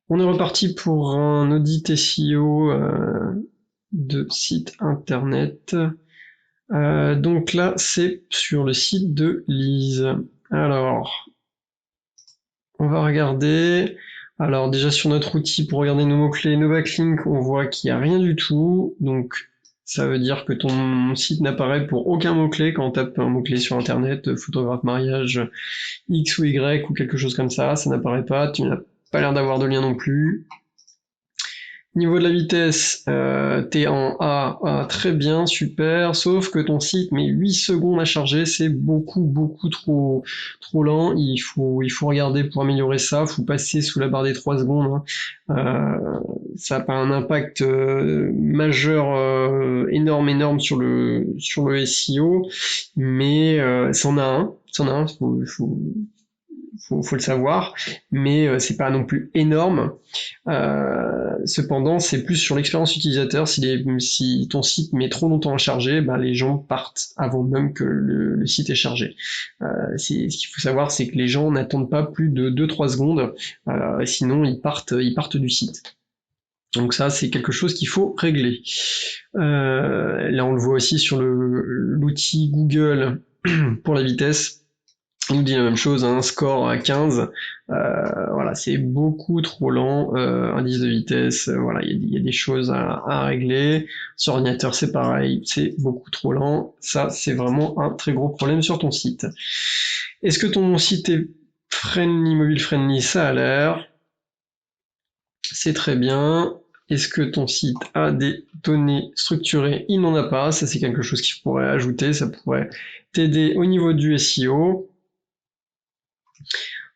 On est reparti pour un audit SEO de site internet. Donc là, c'est sur le site de Lise. Alors, on va regarder. Alors déjà sur notre outil pour regarder nos mots-clés, nos backlinks, on voit qu'il n'y a rien du tout. Donc ça veut dire que ton site n'apparaît pour aucun mot-clé quand on tape un mot-clé sur internet, photographe mariage X ou Y ou quelque chose comme ça n'apparaît pas. Tu n'as pas l'air d'avoir de lien non plus. Niveau de la vitesse, t'es en A, très bien, super, sauf que ton site met 8 secondes à charger, c'est beaucoup trop lent, il faut regarder pour améliorer ça, faut passer sous la barre des 3 secondes, hein. Ça n'a pas un impact majeur, énorme sur le SEO, mais c'en a un, faut le savoir, mais c'est pas non plus énorme. Cependant, c'est plus sur l'expérience utilisateur. Si ton site met trop longtemps à charger, ben, les gens partent avant même que le site est chargé. Ce qu'il faut savoir, c'est que les gens n'attendent pas plus de 2-3 secondes, sinon ils partent du site. Donc ça, c'est quelque chose qu'il faut régler. Là, on le voit aussi sur l'outil Google pour la vitesse. Il nous dit la même chose, un score à 15, voilà, c'est beaucoup trop lent, indice de vitesse, voilà, il y a des choses à régler. Sur ordinateur, c'est pareil, c'est beaucoup trop lent. Ça, c'est vraiment un très gros problème sur ton site. Est-ce que ton site est friendly, mobile friendly? Ça a l'air. C'est très bien. Est-ce que ton site a des données structurées? Il n'en a pas, ça c'est quelque chose qu'il pourrait ajouter, ça pourrait t'aider au niveau du SEO.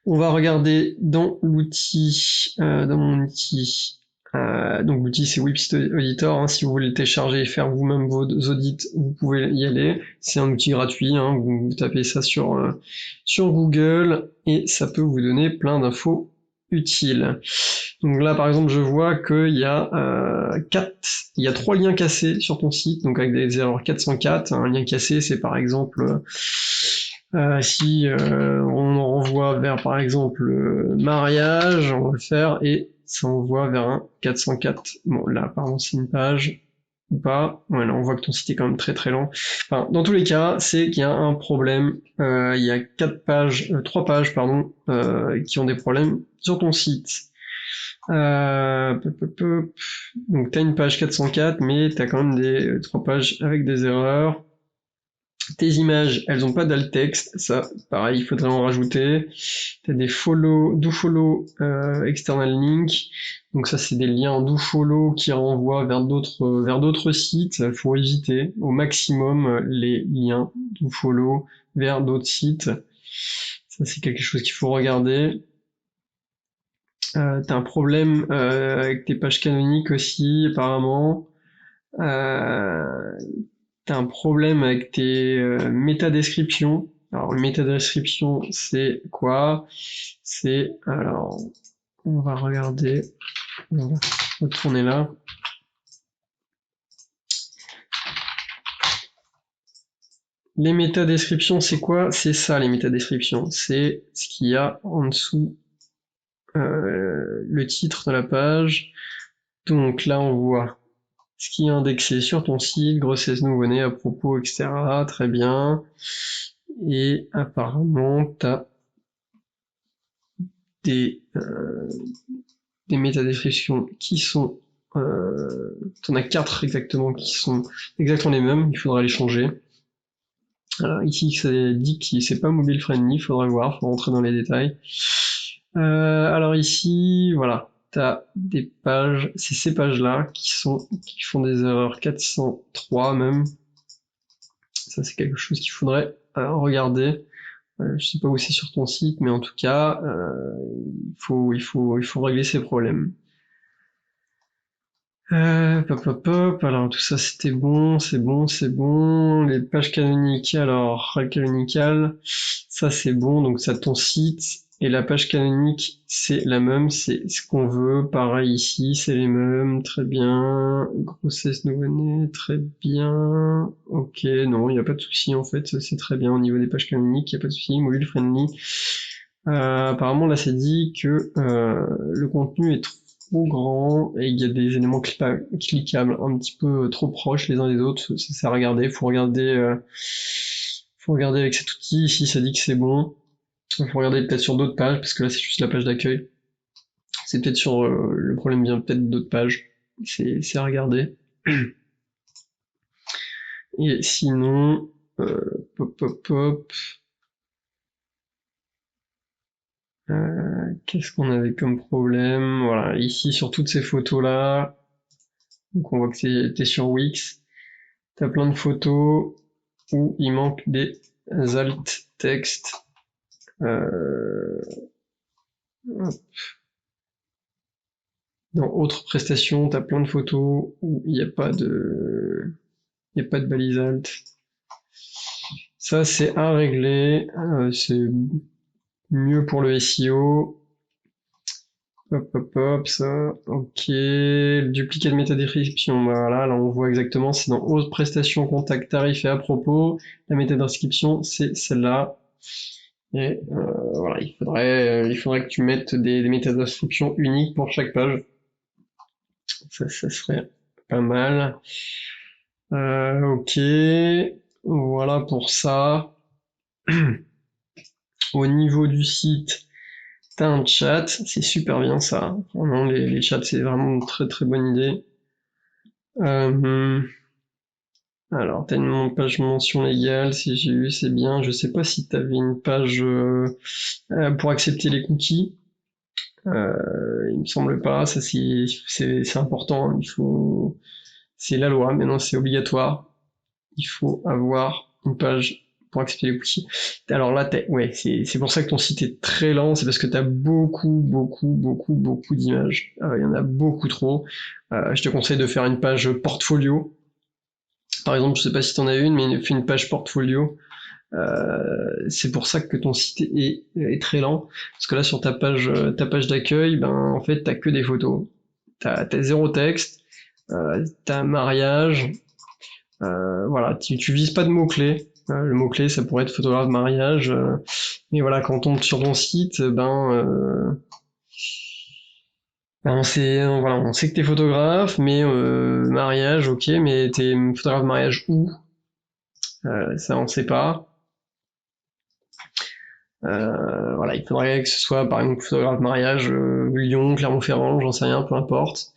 On va regarder dans l'outil, dans mon outil. Donc l'outil c'est Website Editor, hein. Si vous voulez le télécharger et faire vous-même vos audits, vous pouvez y aller. C'est un outil gratuit, hein. Vous tapez ça sur Google et ça peut vous donner plein d'infos utiles. Donc là par exemple je vois qu'il y a il y a 3 liens cassés sur ton site, donc avec des erreurs 404. Un lien cassé c'est par exemple si on renvoie vers par exemple mariage, on va le faire et ça envoie vers un 404. Bon là apparemment c'est une page ou pas. Voilà, on voit que ton site est quand même très lent. Enfin, dans tous les cas, c'est qu'il y a un problème. Il y a 3 pages pardon, qui ont des problèmes sur ton site. Donc t'as une page 404, mais t'as quand même 3 pages avec des erreurs. Tes images, elles ont pas d'alt texte, ça, pareil, il faudrait en rajouter. T'as des do follow external link, donc ça c'est des liens do follow qui renvoient vers d'autres sites. Il faut éviter au maximum les liens do follow vers d'autres sites. Ça c'est quelque chose qu'il faut regarder. T'as un problème avec tes pages canoniques aussi, apparemment. T'as un problème avec tes métadescriptions. Alors, le métadescription, c'est quoi? Alors, on va regarder, on va retourner là. Les métadescriptions, c'est quoi? C'est ça, les métadescriptions. C'est ce qu'il y a en dessous, le titre de la page. Donc là, on voit ce qui est indexé sur ton site, grossesse nouveau-né, à propos, etc. Très bien. Et apparemment, t'as des métadescriptions qui sont... t'en as 4 exactement qui sont exactement les mêmes, il faudra les changer. Ici, ça dit que c'est pas mobile friendly, il faudra voir, il faut rentrer dans les détails. Alors ici, voilà, t'as des pages, c'est ces pages-là qui font des erreurs 403 même. Ça, c'est quelque chose qu'il faudrait regarder. Je sais pas où c'est sur ton site, mais en tout cas, il faut régler ces problèmes. Alors tout ça c'était bon, c'est bon. Les pages canoniques, alors canonical, ça c'est bon, donc ça ton site. Et la page canonique, c'est la même, c'est ce qu'on veut. Pareil ici, c'est les mêmes, très bien. Grossesse nouveau-né, très bien. Ok, non, il n'y a pas de souci en fait, c'est très bien au niveau des pages canoniques, il n'y a pas de souci. Mobile friendly. Apparemment là c'est dit que le contenu est trop grand et il y a des éléments cliquables un petit peu trop proches les uns des autres. Ça sert à regarder. Faut regarder avec cet outil. Ici, ça dit que c'est bon. Il faut regarder peut-être sur d'autres pages parce que là, c'est juste la page d'accueil. C'est peut-être sur le problème vient peut-être d'autres pages. C'est à regarder. Et sinon, pop pop pop. Qu'est-ce qu'on avait comme problème? Voilà, ici sur toutes ces photos là, donc on voit que t'es sur Wix, t'as plein de photos où il manque des alt textes. Dans autres prestations, t'as plein de photos où il n'y a pas de balise alt. Ça c'est à régler, c'est mieux pour le SEO. Hop hop hop, ça, ok. Le duplicat de métadescription, voilà, là on voit exactement, c'est dans autres prestations, contact, tarif et à propos. La métadescription, c'est celle-là. Et voilà, il faudrait que tu mettes des métadescriptions uniques pour chaque page. Ça serait pas mal. Ok, voilà pour ça. Au niveau du site, t'as un chat, c'est super bien ça. Vraiment, les chats, c'est vraiment une très très bonne idée. Alors, t'as une page mention légale, si j'ai eu, c'est bien. Je sais pas si t'avais une page pour accepter les cookies. Il me semble pas, ça c'est important. C'est la loi, maintenant c'est obligatoire. Il faut avoir une page pour accepter les cookies. Alors là, ouais, c'est pour ça que ton site est très lent, c'est parce que t'as beaucoup d'images. Il y en a beaucoup trop. Je te conseille de faire une page portfolio. Par exemple, je sais pas si t'en as une, mais fais une page portfolio. C'est pour ça que ton site est très lent. Parce que là, sur ta page d'accueil, ben, en fait, t'as que des photos. T'as zéro texte, t'as mariage, voilà, tu vises pas de mots-clés. Le mot-clé, ça pourrait être photographe mariage. Mais voilà, quand on tombe sur ton site, voilà, on sait que t'es photographe, mais mariage, ok, mais t'es photographe mariage où? Ça, on sait pas. Voilà, il faudrait que ce soit par exemple photographe mariage Lyon, Clermont-Ferrand, j'en sais rien, peu importe.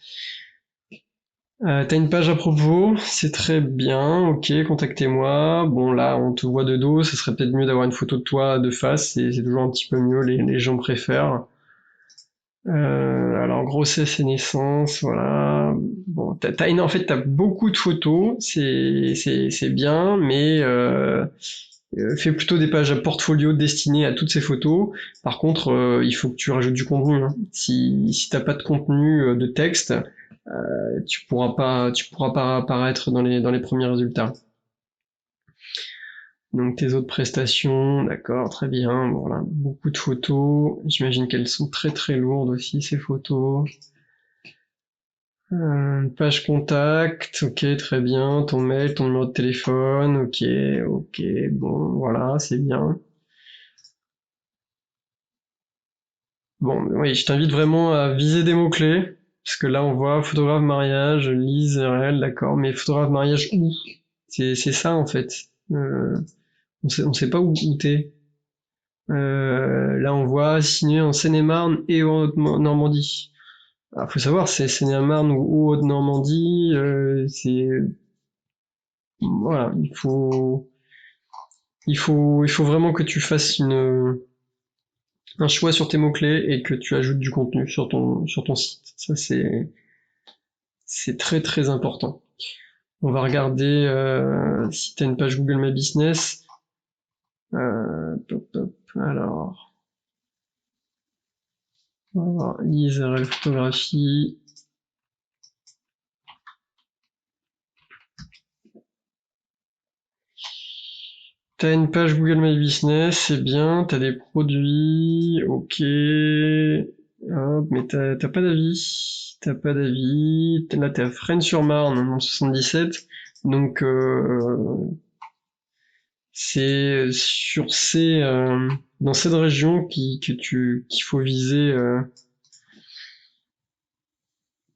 T'as une page à propos, c'est très bien, ok, contactez-moi. Bon là, on te voit de dos, ça serait peut-être mieux d'avoir une photo de toi de face, c'est toujours un petit peu mieux, les gens préfèrent. Alors grossesse et naissance, voilà. Bon, en fait, t'as beaucoup de photos, c'est bien, mais fais plutôt des pages à portfolio destinées à toutes ces photos. Par contre, il faut que tu rajoutes du contenu, hein. Si t'as pas de contenu de texte, tu pourras pas apparaître dans les premiers résultats. Donc tes autres prestations, d'accord, très bien. Bon, voilà, beaucoup de photos. J'imagine qu'elles sont très très lourdes aussi ces photos. Page contact, ok, très bien. Ton mail, ton numéro de téléphone, ok, bon, voilà, c'est bien. Bon, oui, je t'invite vraiment à viser des mots-clés, parce que là on voit photographe mariage, Lise, réel, d'accord, mais photographe mariage où? C'est ça en fait. On sait pas où t'es. Là on voit signé en Seine-et-Marne et en Haute-Normandie. Alors faut savoir, c'est Seine-et-Marne ou Haute-Normandie, voilà, il faut vraiment que tu fasses un choix sur tes mots-clés et que tu ajoutes du contenu sur ton site. Ça c'est très très important. On va regarder si tu as une page Google My Business. Alors, on va voir ISRL photographie. T'as une page Google My Business, c'est bien, t'as des produits, ok. Hop, mais t'as pas d'avis. T'as pas d'avis. Là, t'es à Fresnes-sur-Marne, en 77. Donc, c'est dans cette région qu'il faut viser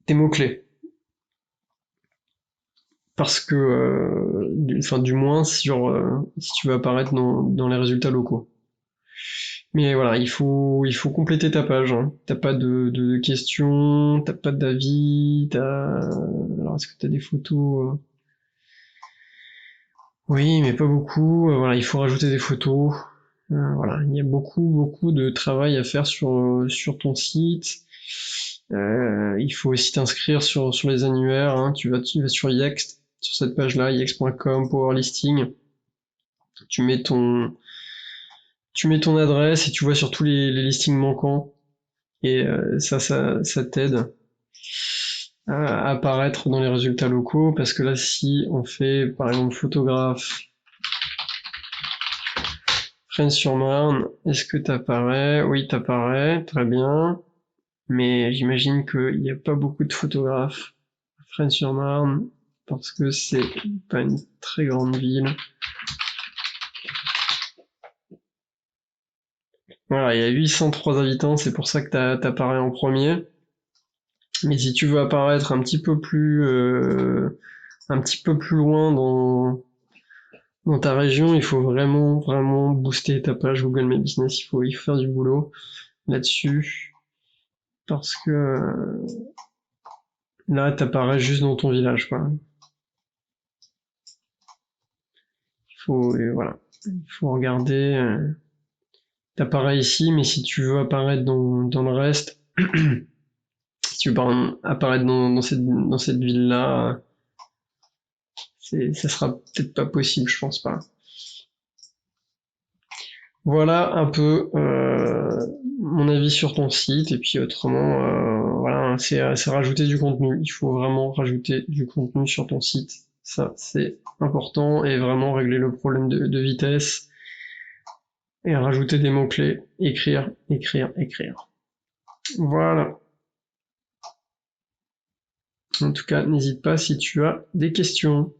tes mots-clés. Parce que, du moins si tu veux apparaître dans les résultats locaux. Mais voilà, il faut compléter ta page, hein. T'as pas de questions, t'as pas d'avis, alors est-ce que t'as des photos? Oui, mais pas beaucoup. Voilà, il faut rajouter des photos. Voilà, il y a beaucoup de travail à faire sur ton site. Il faut aussi t'inscrire sur les annuaires, hein. Tu vas sur Yext, sur cette page-là, yext.com, Power Listing. Tu mets ton, tu mets ton adresse et tu vois sur tous les listings manquants. Et ça t'aide à apparaître dans les résultats locaux, parce que là, si on fait, par exemple, photographe, Fresnes-sur-Marne, est-ce que t'apparais? Oui, t'apparais, très bien. Mais j'imagine qu'il n'y a pas beaucoup de photographes à Fresnes-sur-Marne, parce que c'est pas une très grande ville. Voilà, il y a 803 habitants, c'est pour ça que t'apparais en premier. Mais si tu veux apparaître un petit peu plus loin dans ta région, il faut vraiment booster ta page Google My Business. Il faut faire du boulot là-dessus, parce que là, t'apparais juste dans ton village, quoi. Voilà, il faut regarder. T'apparais ici, mais si tu veux apparaître dans le reste, si tu veux apparaître dans cette ville-là, ça sera peut-être pas possible, je pense pas. Voilà un peu mon avis sur ton site, et puis autrement, voilà, c'est rajouter du contenu. Il faut vraiment rajouter du contenu sur ton site. Ça, c'est important, et vraiment régler le problème de vitesse, et rajouter des mots-clés, écrire. Voilà. En tout cas, n'hésite pas si tu as des questions.